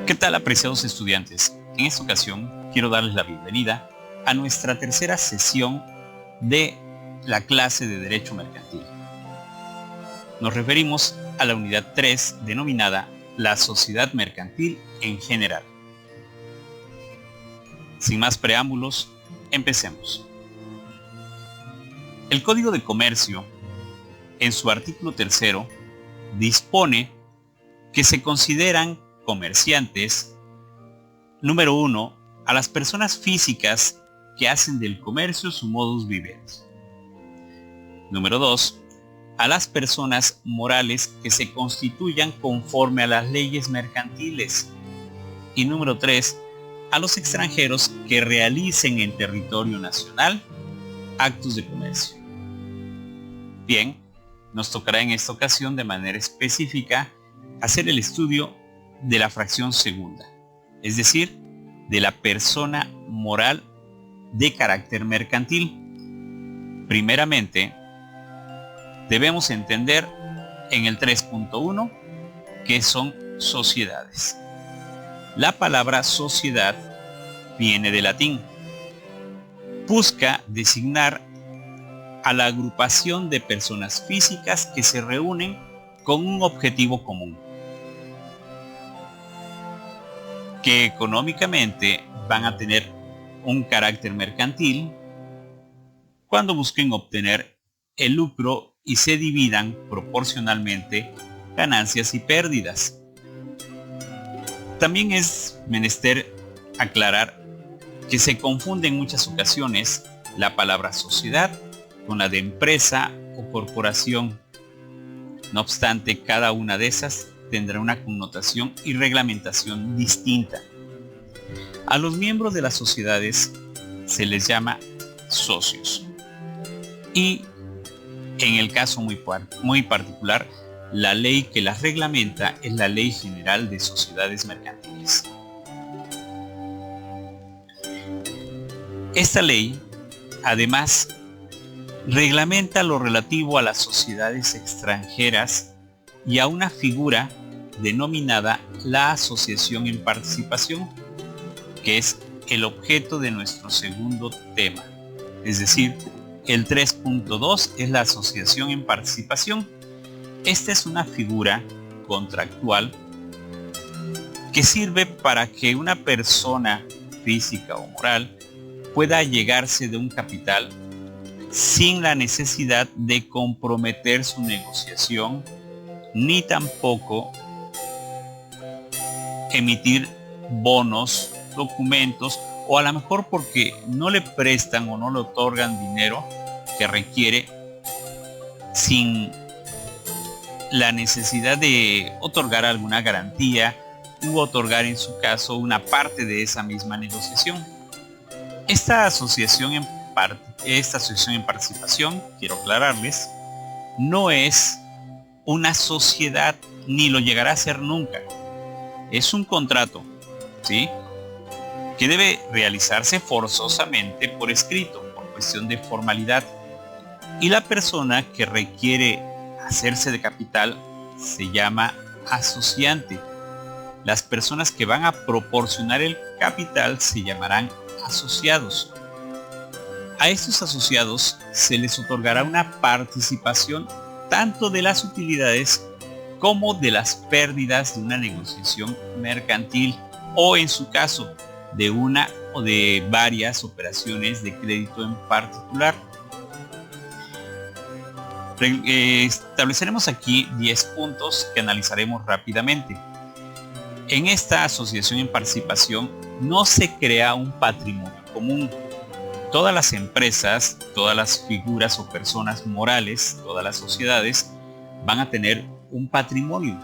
¿Qué tal, apreciados estudiantes? En esta ocasión quiero darles la bienvenida a nuestra tercera sesión de la clase de Derecho Mercantil. Nos referimos a la unidad 3 denominada La sociedad mercantil en general. Sin más preámbulos, empecemos. El Código de Comercio, en su artículo 3, dispone que se consideran comerciantes, número 1, a las personas físicas que hacen del comercio su modus vivendi. Número 2, a las personas morales que se constituyan conforme a las leyes mercantiles. Y número 3, a los extranjeros que realicen en territorio nacional actos de comercio. Bien, nos tocará en esta ocasión de manera específica hacer el estudio de la fracción segunda, es decir, de la persona moral de carácter mercantil. Primeramente, debemos entender en el 3.1 qué son sociedades. La palabra sociedad viene del latín. Busca designar a la agrupación de personas físicas que se reúnen con un objetivo común, que económicamente van a tener un carácter mercantil cuando busquen obtener el lucro y se dividan proporcionalmente ganancias y pérdidas. También es menester aclarar que se confunde en muchas ocasiones la palabra sociedad con la de empresa o corporación. No obstante, cada una de esas tendrá una connotación y reglamentación distinta. A los miembros de las sociedades se les llama socios. Y en el caso muy particular, la ley que las reglamenta es la Ley General de Sociedades Mercantiles. Esta ley, además, reglamenta lo relativo a las sociedades extranjeras y a una figura denominada la asociación en participación, que es el objeto de nuestro segundo tema. Es decir, el 3.2 es la asociación en participación. Esta es una figura contractual que sirve para que una persona física o moral pueda allegarse de un capital sin la necesidad de comprometer su negociación, ni tampoco emitir bonos, documentos, o a lo mejor porque no le prestan o no le otorgan dinero que requiere, sin la necesidad de otorgar alguna garantía u otorgar en su caso una parte de esa misma negociación. Esta asociación en participación, quiero aclararles, no es una sociedad ni lo llegará a ser nunca. Es un contrato, ¿sí?, que debe realizarse forzosamente por escrito, por cuestión de formalidad. Y la persona que requiere hacerse de capital se llama asociante. Las personas que van a proporcionar el capital se llamarán asociados. A estos asociados se les otorgará una participación tanto de las utilidades como de las pérdidas de una negociación mercantil, o en su caso, de una o de varias operaciones de crédito en particular. Estableceremos aquí 10 puntos que analizaremos rápidamente. En esta asociación en participación no se crea un patrimonio común. Todas las empresas, todas las figuras o personas morales, todas las sociedades van a tener un patrimonio.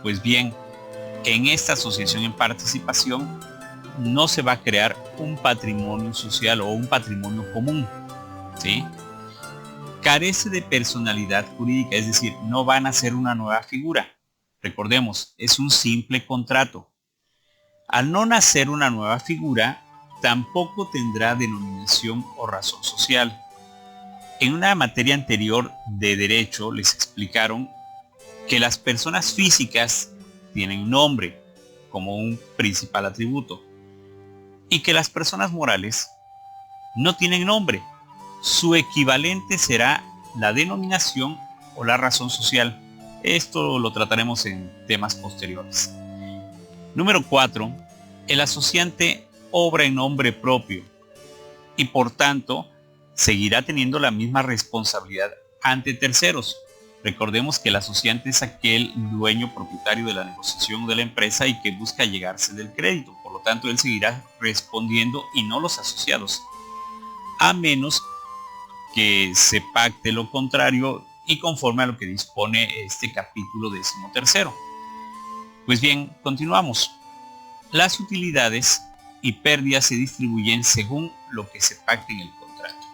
Pues bien, en esta asociación en participación no se va a crear un patrimonio social o un patrimonio común, ¿sí? Carece de personalidad jurídica, es decir, no van a ser una nueva figura. Recordemos, es un simple contrato. Al no nacer una nueva figura, tampoco tendrá denominación o razón social. En una materia anterior de derecho les explicaron que las personas físicas tienen nombre, como un principal atributo, y que las personas morales no tienen nombre. Su equivalente será la denominación o la razón social. Esto lo trataremos en temas posteriores. Número 4. El asociante obra en nombre propio y por tanto seguirá teniendo la misma responsabilidad ante terceros. Recordemos que el asociante es aquel dueño propietario de la negociación de la empresa y que busca llegarse del crédito. Por lo tanto, él seguirá respondiendo y no los asociados, a menos que se pacte lo contrario y conforme a lo que dispone este capítulo 13. Pues bien, continuamos. Las utilidades y pérdidas se distribuyen según lo que se pacte en el contrato.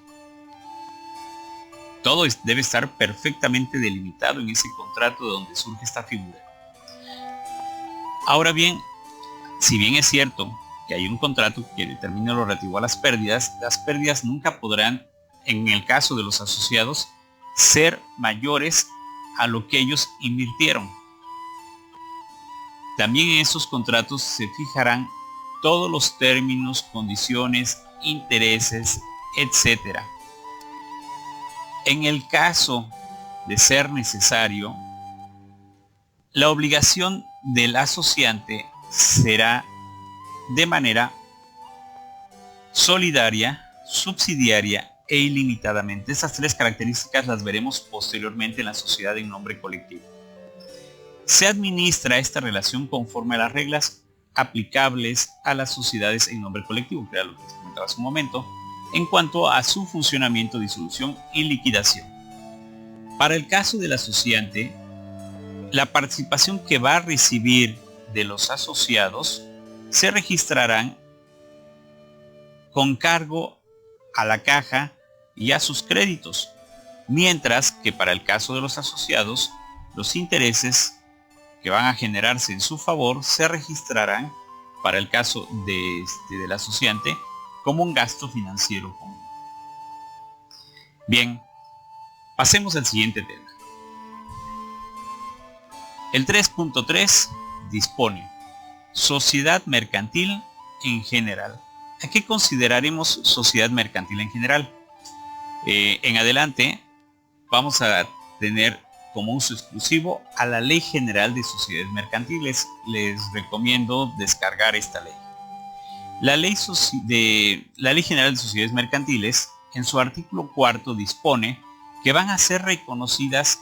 Todo debe estar perfectamente delimitado en ese contrato de donde surge esta figura. Ahora bien, si bien es cierto que hay un contrato que determina lo relativo a las pérdidas nunca podrán, en el caso de los asociados, ser mayores a lo que ellos invirtieron. También en esos contratos se fijarán todos los términos, condiciones, intereses, etc. En el caso de ser necesario, la obligación del asociante será de manera solidaria, subsidiaria e ilimitadamente. Estas tres características las veremos posteriormente en la sociedad en nombre colectivo. Se administra esta relación conforme a las reglas aplicables a las sociedades en nombre colectivo, que era lo que les comentaba hace un momento, en cuanto a su funcionamiento, disolución y liquidación. Para el caso del asociante, la participación que va a recibir de los asociados se registrarán con cargo a la caja y a sus créditos, mientras que para el caso de los asociados, los intereses que van a generarse en su favor se registrarán para el caso del asociante como un gasto financiero común. Bien, pasemos al siguiente tema. El 3.3 dispone sociedad mercantil en general. ¿A qué consideraremos sociedad mercantil en general? En adelante vamos a tener como uso exclusivo a la Ley General de Sociedades Mercantiles. Les recomiendo descargar esta ley. La Ley General de Sociedades Mercantiles, en su artículo 4, dispone que van a ser reconocidas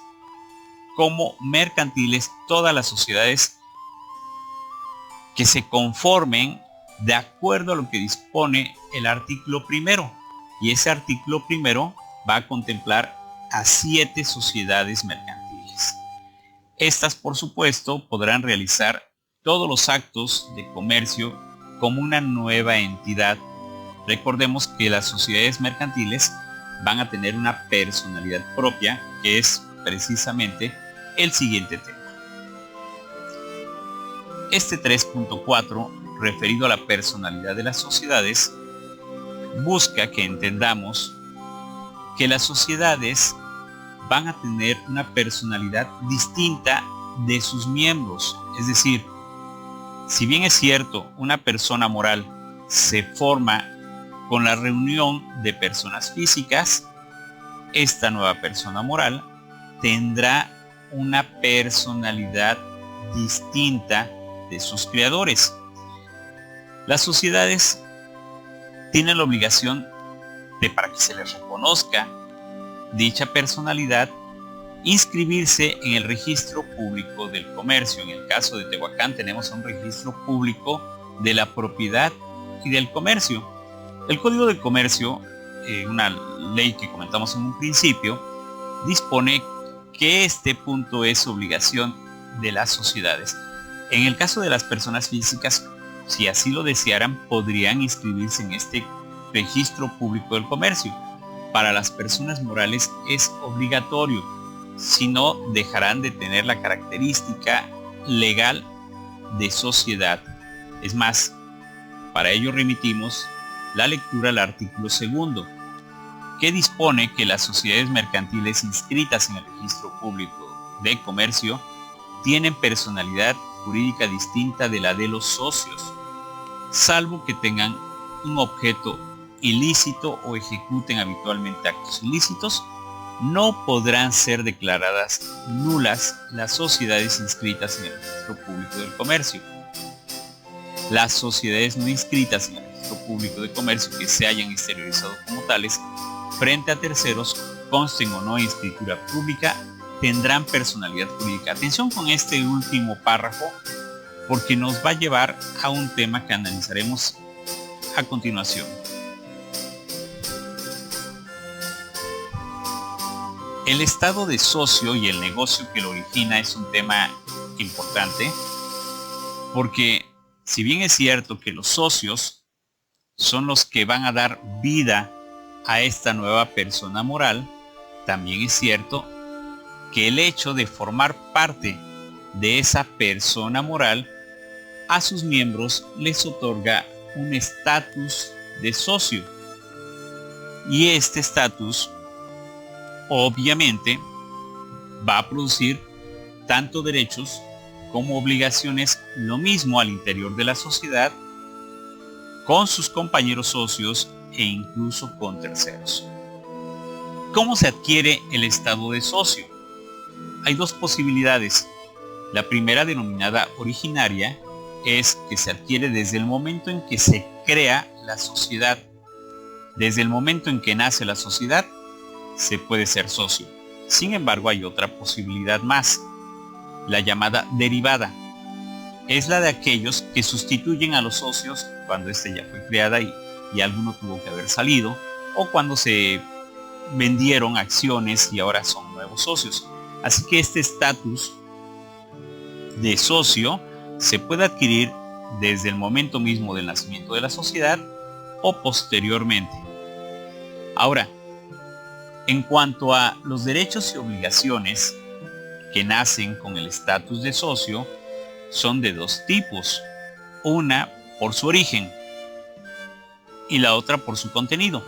como mercantiles todas las sociedades que se conformen de acuerdo a lo que dispone el artículo 1. Y ese artículo 1 va a contemplar a 7 sociedades mercantiles. Estas, por supuesto, podrán realizar todos los actos de comercio como una nueva entidad. Recordemos que las sociedades mercantiles van a tener una personalidad propia, que es precisamente el siguiente tema. Este 3.4, referido a la personalidad de las sociedades, busca que entendamos que las sociedades van a tener una personalidad distinta de sus miembros. Es decir, si bien es cierto, una persona moral se forma con la reunión de personas físicas, esta nueva persona moral tendrá una personalidad distinta de sus creadores. Las sociedades tienen la obligación de, para que se les reconozca dicha personalidad, inscribirse en el registro público del comercio. En el caso de Tehuacán tenemos un registro público de la propiedad y del comercio. El Código de Comercio, una ley que comentamos en un principio, dispone que este punto es obligación de las sociedades. En el caso de las personas físicas, si así lo desearan, podrían inscribirse en este registro público del comercio. Para las personas morales es obligatorio, si no dejarán de tener la característica legal de sociedad. Es más, para ello remitimos la lectura al artículo 2, que dispone que las sociedades mercantiles inscritas en el registro público de comercio tienen personalidad jurídica distinta de la de los socios, salvo que tengan un objeto ilícito o ejecuten habitualmente actos ilícitos. No podrán ser declaradas nulas las sociedades inscritas en el registro público del comercio. Las sociedades no inscritas en el registro público de comercio que se hayan exteriorizado como tales frente a terceros, consten o no en escritura pública, tendrán personalidad jurídica. Atención con este último párrafo, porque nos va a llevar a un tema que analizaremos a continuación. El estado de socio y el negocio que lo origina es un tema importante, porque si bien es cierto que los socios son los que van a dar vida a esta nueva persona moral, también es cierto que el hecho de formar parte de esa persona moral a sus miembros les otorga un estatus de socio. Y este estatus obviamente va a producir tanto derechos como obligaciones, lo mismo al interior de la sociedad, con sus compañeros socios e incluso con terceros. ¿Cómo se adquiere el estado de socio? Hay dos posibilidades. La primera, denominada originaria, es que se adquiere desde el momento en que se crea la sociedad. Desde el momento en que nace la sociedad, se puede ser socio. Sin embargo, hay otra posibilidad más, la llamada derivada. Es la de aquellos que sustituyen a los socios cuando éste ya fue creada y alguno tuvo que haber salido, o cuando se vendieron acciones y ahora son nuevos socios. Así que este estatus de socio se puede adquirir desde el momento mismo del nacimiento de la sociedad o posteriormente. Ahora, en cuanto a los derechos y obligaciones que nacen con el estatus de socio, son de dos tipos. Una por su origen y la otra por su contenido.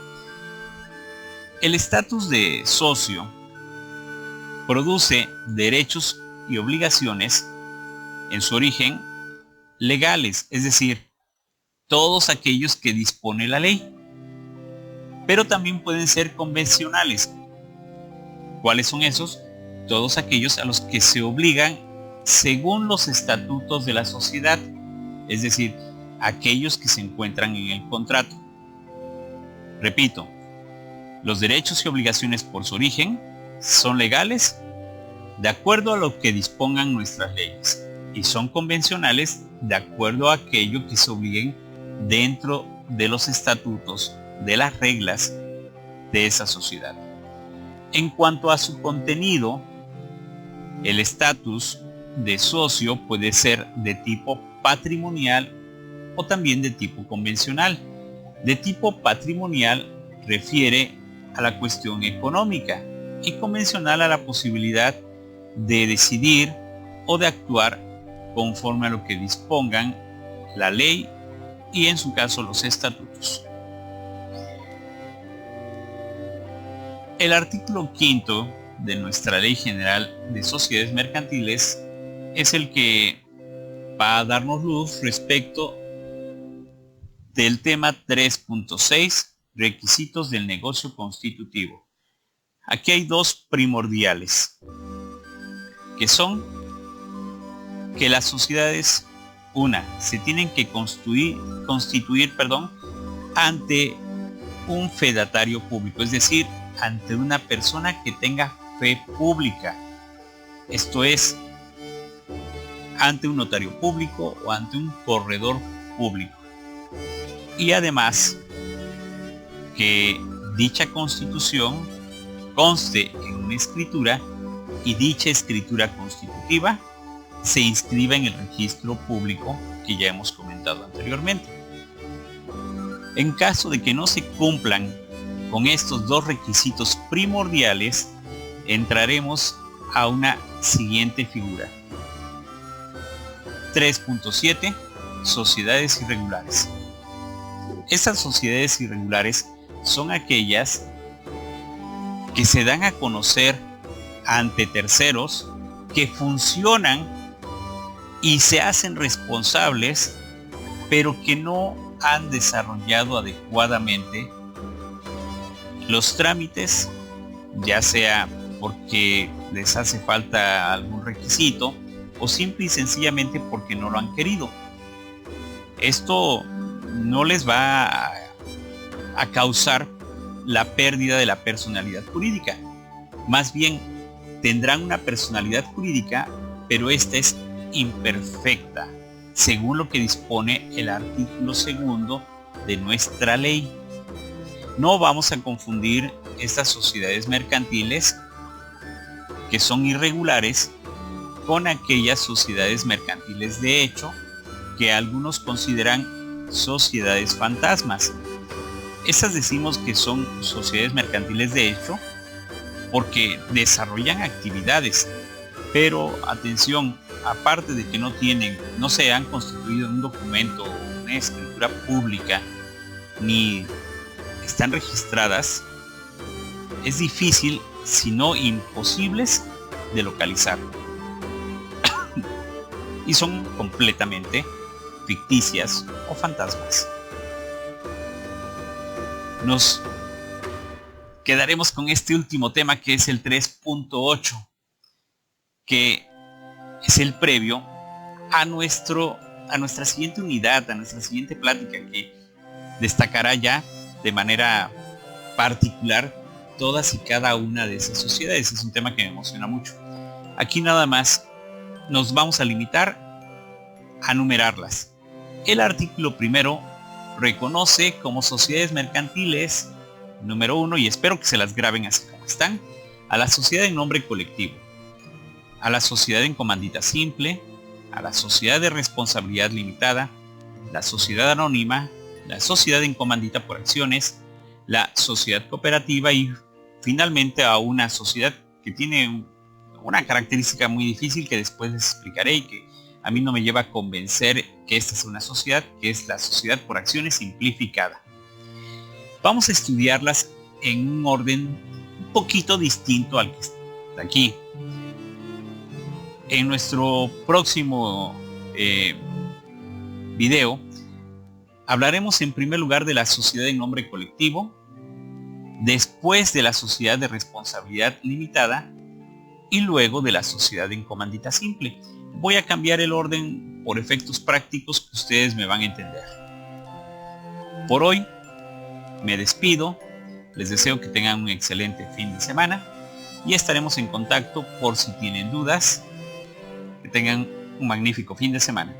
El estatus de socio produce derechos y obligaciones en su origen legales, es decir, todos aquellos que dispone la ley, pero también pueden ser convencionales. ¿Cuáles son esos? Todos aquellos a los que se obligan según los estatutos de la sociedad, es decir, aquellos que se encuentran en el contrato. Repito, los derechos y obligaciones por su origen son legales de acuerdo a lo que dispongan nuestras leyes y son convencionales de acuerdo a aquello que se obliguen dentro de los estatutos, de las reglas de esa sociedad. En cuanto a su contenido, el estatus de socio puede ser de tipo patrimonial o también de tipo convencional. De tipo patrimonial refiere a la cuestión económica y convencional a la posibilidad de decidir o de actuar conforme a lo que dispongan la ley y en su caso los estatutos. El artículo 5 de nuestra Ley General de Sociedades Mercantiles es el que va a darnos luz respecto del tema 3.6, requisitos del negocio constitutivo. Aquí hay dos primordiales, que son que las sociedades, se tienen que constituir ante un fedatario público, es decir, ante una persona que tenga fe pública. Esto es, ante un notario público o ante un corredor público. Y además, que dicha constitución conste en una escritura y dicha escritura constitutiva se inscriba en el registro público que ya hemos comentado anteriormente. En caso de que no se cumplan con estos dos requisitos primordiales, entraremos a una siguiente figura. 3.7. Sociedades irregulares. Estas sociedades irregulares son aquellas que se dan a conocer ante terceros, que funcionan y se hacen responsables, pero que no han desarrollado adecuadamente los trámites, ya sea porque les hace falta algún requisito o simple y sencillamente porque no lo han querido. Esto no les va a causar la pérdida de la personalidad jurídica. Más bien, tendrán una personalidad jurídica, pero esta es imperfecta, según lo que dispone el artículo 2 de nuestra ley. No vamos a confundir estas sociedades mercantiles que son irregulares con aquellas sociedades mercantiles de hecho que algunos consideran sociedades fantasmas. Estas decimos que son sociedades mercantiles de hecho porque desarrollan actividades, pero atención, aparte de que no se han constituido en un documento o una escritura pública, ni están registradas, es difícil, si no imposibles, de localizar. Y son completamente ficticias o fantasmas. Nos quedaremos con este último tema, que es el 3.8, que es el previo a nuestra siguiente unidad, a nuestra siguiente plática, que destacará ya de manera particular todas y cada una de esas sociedades. Es un tema que me emociona mucho. Aquí nada más nos vamos a limitar a numerarlas. El artículo 1 reconoce como sociedades mercantiles, número 1, y espero que se las graben así como están, a la sociedad en nombre colectivo, a la sociedad en comandita simple, a la sociedad de responsabilidad limitada, la sociedad anónima, la sociedad en comandita por acciones, la sociedad cooperativa y finalmente a una sociedad que tiene una característica muy difícil que después les explicaré y que a mí no me lleva a convencer que esta es una sociedad, que es la sociedad por acciones simplificada. Vamos a estudiarlas en un orden un poquito distinto al que está aquí. En nuestro próximo video hablaremos en primer lugar de la sociedad en nombre colectivo, después de la sociedad de responsabilidad limitada y luego de la sociedad en comandita simple. Voy a cambiar el orden por efectos prácticos que ustedes me van a entender. Por hoy me despido, les deseo que tengan un excelente fin de semana y estaremos en contacto por si tienen dudas. Que tengan un magnífico fin de semana.